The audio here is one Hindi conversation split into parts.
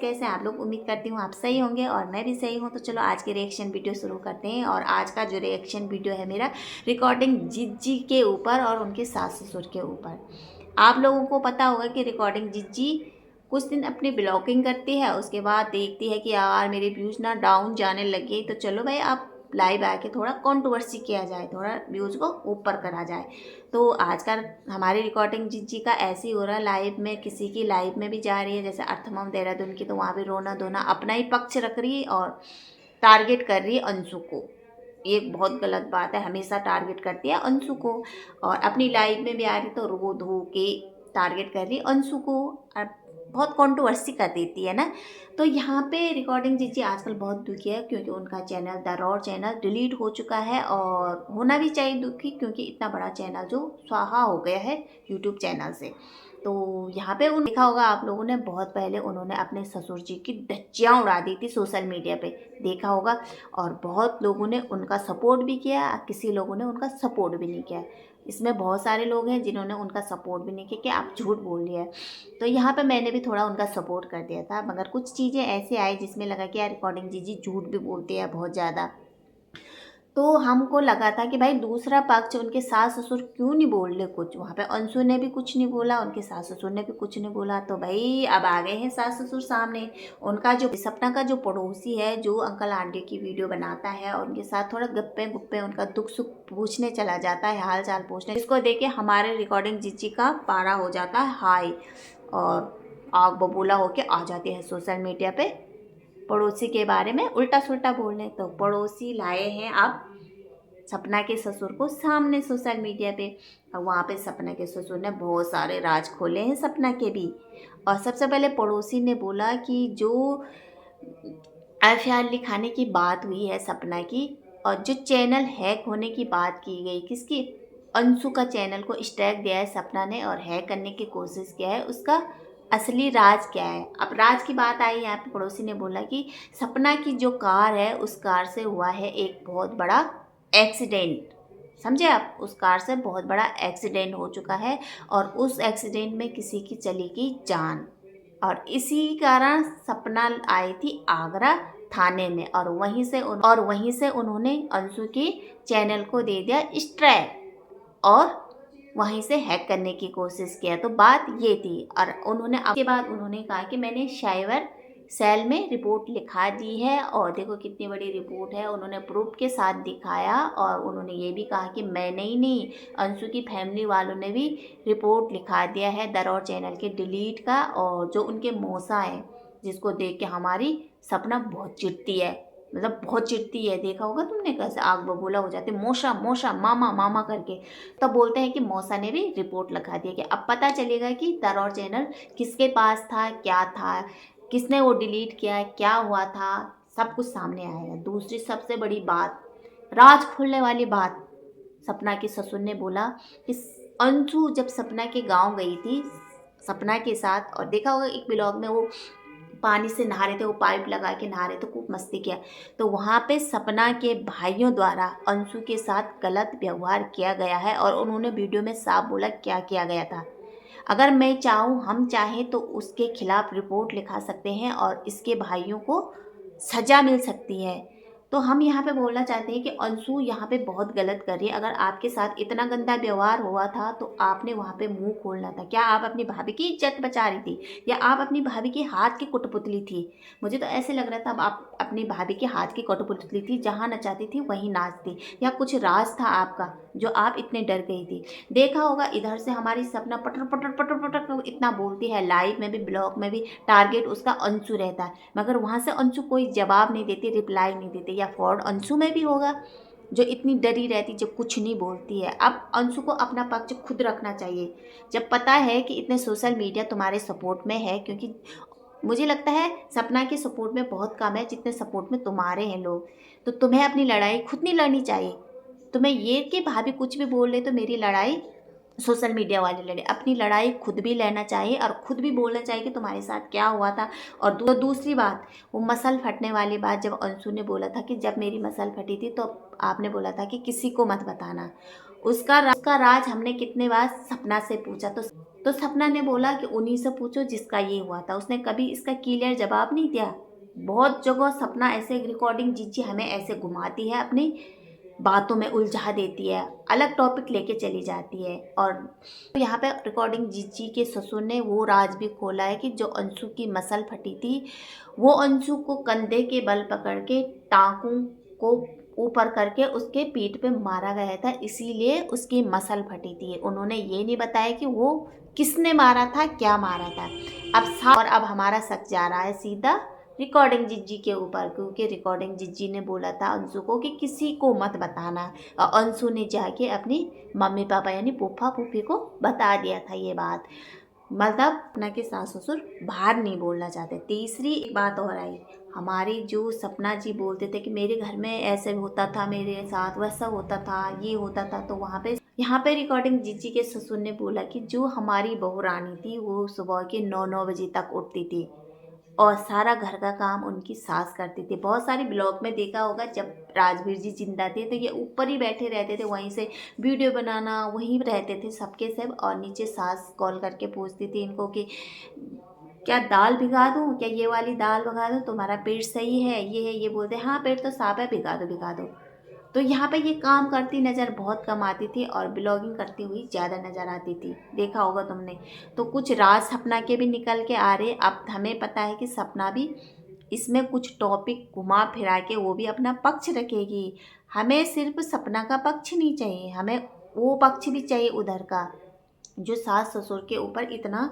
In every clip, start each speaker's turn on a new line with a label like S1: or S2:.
S1: कैसे हैं आप लोग? उम्मीद करती हूँ आप सही होंगे और मैं भी सही हूँ। तो चलो आज की रिएक्शन वीडियो शुरू करते हैं। और आज का जो रिएक्शन वीडियो है मेरा रिकॉर्डिंग जिज्जी के ऊपर और उनके सास ससुर के ऊपर। आप लोगों को पता होगा कि रिकॉर्डिंग जिज्जी कुछ दिन अपनी ब्लॉगिंग करती है, उसके बाद देखती है कि यार मेरे व्यूज़ ना डाउन जाने लगे, तो चलो भाई आप लाइव आके थोड़ा कंट्रोवर्सी किया जाए, थोड़ा व्यूज़ को ऊपर करा जाए। तो आजकल हमारी रिकॉर्डिंग जिज्जी का ऐसे ही हो रहा है, लाइव में किसी की लाइव में भी जा रही है, जैसे अर्थमम देहरादून की, तो वहाँ भी रोना धोना अपना ही पक्ष रख रही है और टारगेट कर रही है अंशु को। ये बहुत गलत बात है, हमेशा टारगेट करती है अंशु को। और अपनी लाइफ में भी आ रही तो रो धो के टारगेट कर रही है अंशु को और बहुत कंट्रोवर्सी कर देती है ना। तो यहाँ पे रिकॉर्डिंग जिज्जी आजकल बहुत दुखी है क्योंकि उनका channel the raw channel delete हो चुका है, और होना भी चाहिए दुखी क्योंकि इतना बड़ा चैनल जो स्वाहा हो गया है यूट्यूब चैनल से। तो यहाँ पे उन देखा होगा आप लोगों ने, बहुत पहले उन्होंने अपने ससुर जी की धज्जियाँ उड़ा दी थी सोशल मीडिया पे, देखा होगा। और बहुत लोगों ने उनका सपोर्ट भी किया, किसी लोगों ने उनका सपोर्ट भी नहीं किया। इसमें बहुत सारे लोग हैं जिन्होंने उनका सपोर्ट भी नहीं किया कि आप झूठ बोल रही है। तो यहाँ पे मैंने भी थोड़ा उनका सपोर्ट कर दिया था, मगर कुछ चीज़ें ऐसे आई जिसमें लगा कि यार रिकॉर्डिंग जी झूठ भी बोलती है बहुत ज़्यादा। तो हमको लगा था कि भाई दूसरा पक्ष उनके सास ससुर क्यों नहीं बोल रहे कुछ। वहाँ पे अंशु ने भी कुछ नहीं बोला, उनके सास ससुर ने भी कुछ नहीं बोला। तो भाई अब आ गए हैं सास ससुर सामने। उनका जो सपना का जो पड़ोसी है, जो अंकल आंटी की वीडियो बनाता है और उनके साथ थोड़ा गप्पे गुप्पे उनका दुख सुख पूछने चला जाता है, हाल चाल पूछने, जिसको देख के हमारे रिकॉर्डिंग जिज्जी का पारा हो जाता है हाई, और आग बबूला होके आ जाती है सोशल मीडिया पे पड़ोसी के बारे में उल्टा सुल्टा बोलने। तो पड़ोसी लाए हैं अब सपना के ससुर को सामने सोशल मीडिया पे, और वहाँ पे सपना के ससुर ने बहुत सारे राज खोले हैं सपना के भी। और सबसे पहले पड़ोसी ने बोला कि जो एफआईआर लिखाने की बात हुई है सपना की, और जो चैनल हैक होने की बात की गई, किसकी, अंशु का चैनल को स्ट्राइक दिया है सपना ने और हैक करने की कोशिश किया है, उसका असली राज क्या है। अब राज की बात आई यहाँ पे, पड़ोसी ने बोला कि सपना की जो कार है उस कार से हुआ है एक बहुत बड़ा एक्सीडेंट। समझे आप, उस कार से बहुत बड़ा एक्सीडेंट हो चुका है और उस एक्सीडेंट में किसी की चली गई जान, और इसी कारण सपना आई थी आगरा थाने में, और वहीं से उन्होंने अंशु के चैनल को दे दिया स्ट्राइक और वहीं से हैक करने की कोशिश किया। तो बात ये थी, और उन्होंने आपके बाद उन्होंने कहा कि मैंने साइबर सेल में रिपोर्ट लिखा दी है, और देखो कितनी बड़ी रिपोर्ट है, उन्होंने प्रूफ के साथ दिखाया। और उन्होंने ये भी कहा कि मैंने ही नहीं, अंशु की फैमिली वालों ने भी रिपोर्ट लिखा दिया है दरौर चैनल के डिलीट का। और जो उनके मौसा हैं जिसको देख के हमारी सपना बहुत चिढ़ती है, मतलब बहुत चिढ़ती है, देखा होगा तुमने कैसे आग बबूला हो जाते, मौसा मौसा मामा मामा करके। तब बोलते हैं कि मौसा ने भी रिपोर्ट लगा दी कि अब पता चलेगा कि दरौर चैनल किसके पास था, क्या था, किसने वो डिलीट किया, क्या हुआ था, सब कुछ सामने आएगा। दूसरी सबसे बड़ी बात, राज खोलने वाली बात, सपना के ससुर ने बोला कि अंशु जब सपना के गांव गई थी सपना के साथ, और देखा होगा एक ब्लॉग में वो पानी से नहा रहे थे, वो पाइप लगा के नहा रहे थे, खूब मस्ती किया। तो वहाँ पे सपना के भाइयों द्वारा अंशु के साथ गलत व्यवहार किया गया है, और उन्होंने वीडियो में साफ बोला क्या किया गया था। अगर मैं चाहूँ, हम चाहें तो उसके खिलाफ रिपोर्ट लिखा सकते हैं और इसके भाइयों को सज़ा मिल सकती है। तो हम यहाँ पे बोलना चाहते हैं कि अंशु यहाँ पे बहुत गलत कर रही है। अगर आपके साथ इतना गंदा व्यवहार हुआ था तो आपने वहाँ पे मुंह खोलना था। क्या आप अपनी भाभी की इज्जत बचा रही थी, या आप अपनी भाभी के हाथ की कठपुतली थी? मुझे तो ऐसे लग रहा था आप अपनी भाभी के हाथ की कठपुतली थी, जहाँ नचाती थी वहीं नाचती, या कुछ राज था आपका जो आप इतने डर गई थी। देखा होगा इधर से हमारी सपना पटर पटर पटर पटर इतना बोलती है, लाइव में भी ब्लॉग में भी टारगेट उसका अंशु रहता है, मगर वहाँ से अंशु कोई जवाब नहीं देती, रिप्लाई नहीं देती। या फॉल्ट अंशु में भी होगा जो इतनी डरी रहती, जो कुछ नहीं बोलती है। अब अंशु को अपना पक्ष खुद रखना चाहिए, जब पता है कि इतने सोशल मीडिया तुम्हारे सपोर्ट में है, क्योंकि मुझे लगता है सपना के सपोर्ट में बहुत कम है जितने सपोर्ट में तुम्हारे हैं लोग। तो तुम्हें अपनी लड़ाई खुद नहीं लड़नी चाहिए। तुम्हें ये कि भाभी कुछ भी बोल रहे तो मेरी लड़ाई सोशल मीडिया वाले लड़े, अपनी लड़ाई खुद भी लेना चाहिए और खुद भी बोलना चाहिए कि तुम्हारे साथ क्या हुआ था। और दूसरी बात, वो मसल फटने वाली बात, जब अंशु ने बोला था कि जब मेरी मसल फटी थी तो आपने बोला था कि किसी को मत बताना, उसका राज हमने कितने बार सपना से पूछा, तो सपना ने बोला कि उन्हीं से पूछो जिसका ये हुआ था। उसने कभी इसका क्लियर जवाब नहीं दिया। बहुत जगह सपना ऐसे रिकॉर्डिंग जीजी हमें ऐसे घुमाती है, अपनी बातों में उलझा देती है, अलग टॉपिक लेके चली जाती है। और यहाँ पे रिकॉर्डिंग जीजी के ससुर ने वो राज भी खोला है कि जो अंशु की मसल फटी थी, वो अंशु को कंधे के बल पकड़ के टांकों को ऊपर करके उसके पीठ पे मारा गया था, इसीलिए उसकी मसल फटी थी। उन्होंने ये नहीं बताया कि वो किसने मारा था, क्या मारा था। और अब हमारा शक जा रहा है सीधा रिकॉर्डिंग जिज्जी के ऊपर, क्योंकि रिकॉर्डिंग जिज्जी ने बोला था अंशु को कि किसी को मत बताना, और अंशु ने जाके अपनी मम्मी पापा यानी फूफा फूफी को बता दिया था ये बात। मतलब अपना के सास ससुर बाहर नहीं बोलना चाहते। तीसरी एक बात और आई, हमारी जो सपना जी बोलते थे कि मेरे घर में ऐसे होता था, मेरे साथ वैसा होता था, ये होता था, तो यहाँ पे रिकॉर्डिंग जीजी के ससुर ने बोला कि जो हमारी बहू रानी थी वो सुबह के 9 बजे तक उठती थी और सारा घर का काम उनकी सास करती थी। बहुत सारी ब्लॉग में देखा होगा, जब राजवीर जी जिंदा थे तो ये ऊपर ही बैठे रहते थे, वहीं से वीडियो बनाना, वहीं रहते थे सबके सब, और नीचे सास कॉल करके पूछती थी इनको कि क्या दाल भिगा दूँ, क्या ये वाली दाल भिगा दूँ, तुम्हारा पेट सही है, ये बोलते हाँ पेट तो साफ है, भिगा दो। तो यहाँ पे ये काम करती नज़र बहुत कम आती थी और ब्लॉगिंग करती हुई ज़्यादा नज़र आती थी, देखा होगा तुमने। तो कुछ राज सपना के भी निकल के आ रहे। अब हमें पता है कि सपना भी इसमें कुछ टॉपिक घुमा फिरा के वो भी अपना पक्ष रखेगी। हमें सिर्फ सपना का पक्ष नहीं चाहिए, हमें वो पक्ष भी चाहिए उधर का, जो सास ससुर के ऊपर इतना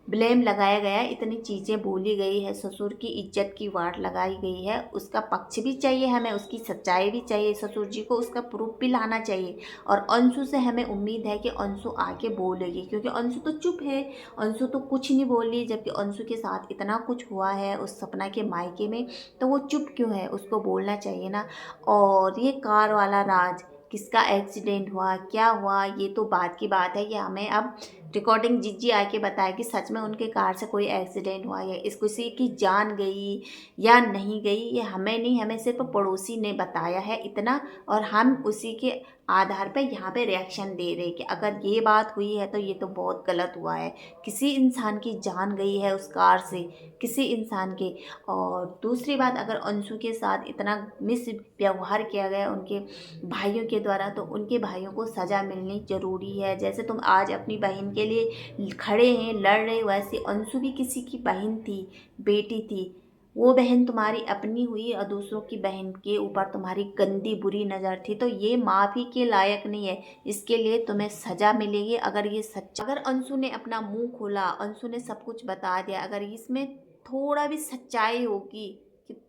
S1: ब्लेम लगाया गया है, इतनी चीज़ें बोली गई है, ससुर की इज्जत की वाट लगाई गई है, उसका पक्ष भी चाहिए हमें, उसकी सच्चाई भी चाहिए, ससुर जी को उसका प्रूफ भी लाना चाहिए। और अंशु से हमें उम्मीद है कि अंशु आके बोलेगी, क्योंकि अंशु तो चुप है, अंशु तो कुछ नहीं बोली, जबकि अंशु के साथ इतना कुछ हुआ है उस सपना के मायके में, तो वो चुप क्यों है, उसको बोलना चाहिए ना। और ये कार वाला राज, किसका एक्सीडेंट हुआ, क्या हुआ, ये तो बात की बात है। ये हमें अब रिकॉर्डिंग जीजी आके बताया कि सच में उनके कार से कोई एक्सीडेंट हुआ या इस किसी की जान गई या नहीं गई, ये हमें नहीं, हमें सिर्फ पड़ोसी ने बताया है इतना, और हम उसी के आधार पे यहाँ पे रिएक्शन दे रहे कि अगर ये बात हुई है तो ये तो बहुत गलत हुआ है, किसी इंसान की जान गई है उस कार से, किसी इंसान के। और दूसरी बात, अगर अंशु के साथ इतना मिस व्यवहार किया गया उनके भाइयों के द्वारा, तो उनके भाइयों को सज़ा मिलनी ज़रूरी है। जैसे तुम आज अपनी बहन के लिए खड़े हैं, लड़ रहे, वैसे अंशु भी किसी की बहन थी, बेटी थी। वो बहन तुम्हारी अपनी हुई और दूसरों की बहन के ऊपर तुम्हारी गंदी बुरी नज़र थी, तो ये माफ़ी के लायक नहीं है, इसके लिए तुम्हें सज़ा मिलेगी। अगर ये सच्चा, अगर अंशु ने अपना मुंह खोला, अंशु ने सब कुछ बता दिया, अगर इसमें थोड़ा भी सच्चाई होगी कि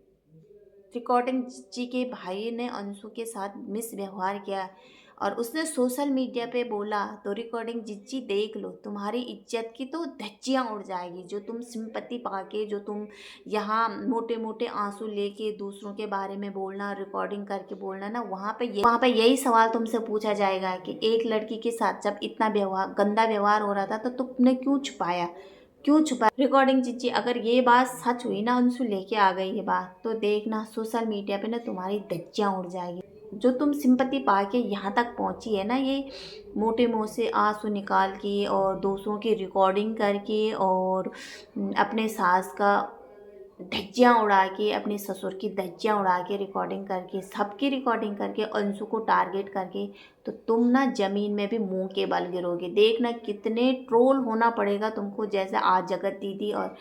S1: रिकॉर्डिंग जी के भाई ने अंशु के साथ मिस व्यवहार किया और उसने सोशल मीडिया पे बोला, तो रिकॉर्डिंग जिज्जी देख लो, तुम्हारी इज्जत की तो धज्जियाँ उड़ जाएगी। जो तुम सिंपत्ति पाके, जो तुम यहाँ मोटे मोटे आंसू लेके दूसरों के बारे में बोलना, रिकॉर्डिंग करके बोलना ना, वहाँ पे यही सवाल तुमसे पूछा जाएगा कि एक लड़की के साथ जब इतना व्यवहार, गंदा व्यवहार हो रहा था, तो तुमने क्यों छुपा। रिकॉर्डिंग जीजी, अगर ये बात सच हुई ना, अंशु लेके आ गई ये बात, तो देखना सोशल मीडिया पे ना तुम्हारी धज्जियाँ उड़ जाएगी। जो तुम सिंपत्ति पा के यहाँ तक पहुँची है ना, ये मोटे मुँह से आंसू निकाल के और दूसरों की रिकॉर्डिंग करके और अपने सास का धज्जियाँ उड़ा के, अपने ससुर की धज्जियाँ उड़ा के, रिकॉर्डिंग करके, सबकी रिकॉर्डिंग करके, अंशु को टारगेट करके, तो तुम ना ज़मीन में भी मुंह के बल गिरोगे। देखना कितने ट्रोल होना पड़ेगा तुमको, जैसे आज जगत दीदी और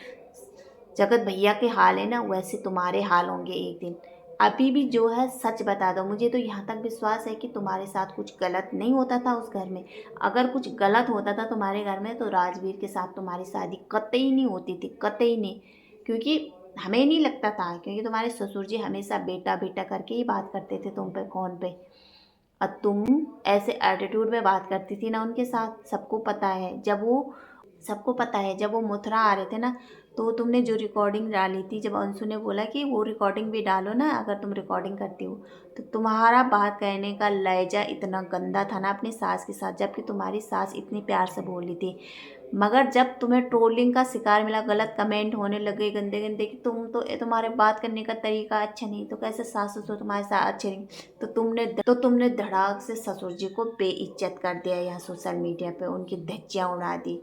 S1: जगत भैया के हाल है ना, वैसे तुम्हारे हाल होंगे एक दिन। अभी भी जो है सच बता दो, मुझे तो यहाँ तक विश्वास है कि तुम्हारे साथ कुछ गलत नहीं होता था उस घर में। अगर कुछ गलत होता था तुम्हारे घर में, तो राजवीर के साथ तुम्हारी शादी कतई नहीं होती थी, कतई नहीं। क्योंकि हमें नहीं लगता था, क्योंकि तुम्हारे ससुर जी हमेशा बेटा बेटा करके ही बात करते थे तुम पे फ़ोन पे, और तुम ऐसे एटीट्यूड में बात करती थी ना उनके साथ, सबको पता है। जब वो मथुरा आ रहे थे ना, तो तुमने जो रिकॉर्डिंग डाली थी, जब अंशु ने बोला कि वो रिकॉर्डिंग भी डालो ना अगर तुम रिकॉर्डिंग करती हो, तो तुम्हारा बात कहने का लहजा इतना गंदा था ना अपनी सास के साथ, जबकि तुम्हारी सास इतनी प्यार से बोली थी। मगर जब तुम्हें ट्रोलिंग का शिकार मिला, गलत कमेंट होने लगे गंदे गंदे कि तुम्हारे बात करने का तरीका अच्छा नहीं, तो कैसे सास ससुर तुम्हारे साथ अच्छे नहीं, तो तुमने धड़ाक से ससुर जी को बेइज्जत कर दिया यहाँ सोशल मीडिया पे, उनकी धज्जियाँ उड़ा दी।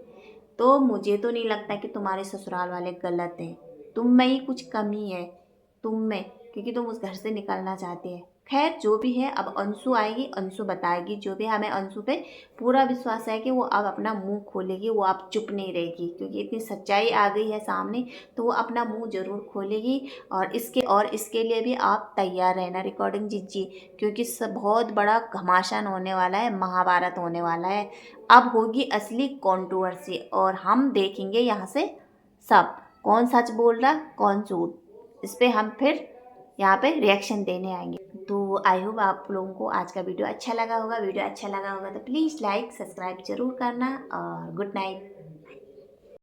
S1: तो मुझे तो नहीं लगता कि तुम्हारे ससुराल वाले गलत हैं, तुम में ही कुछ कमी है, तुम में, क्योंकि तुम उस घर से निकलना चाहते हैं। खैर जो भी है, अब अंशु आएगी, अंशु बताएगी जो भी। हमें अंशु पे पूरा विश्वास है कि वो अब अपना मुंह खोलेगी, वो अब चुप नहीं रहेगी, क्योंकि इतनी सच्चाई आ गई है सामने, तो वो अपना मुंह जरूर खोलेगी। और इसके लिए भी आप तैयार रहना रिकॉर्डिंग जी, क्योंकि बहुत बड़ा घमासान होने वाला है, महाभारत होने वाला है। अब होगी असली कंट्रोवर्सी और हम देखेंगे यहाँ से सब, कौन सच बोल रहा कौन झूठ, इस पे हम फिर यहाँ पे रिएक्शन देने आएंगे। तो आई होप आप लोगों को आज का वीडियो अच्छा लगा होगा। वीडियो अच्छा लगा होगा तो प्लीज़ लाइक सब्सक्राइब जरूर करना और गुड नाइट।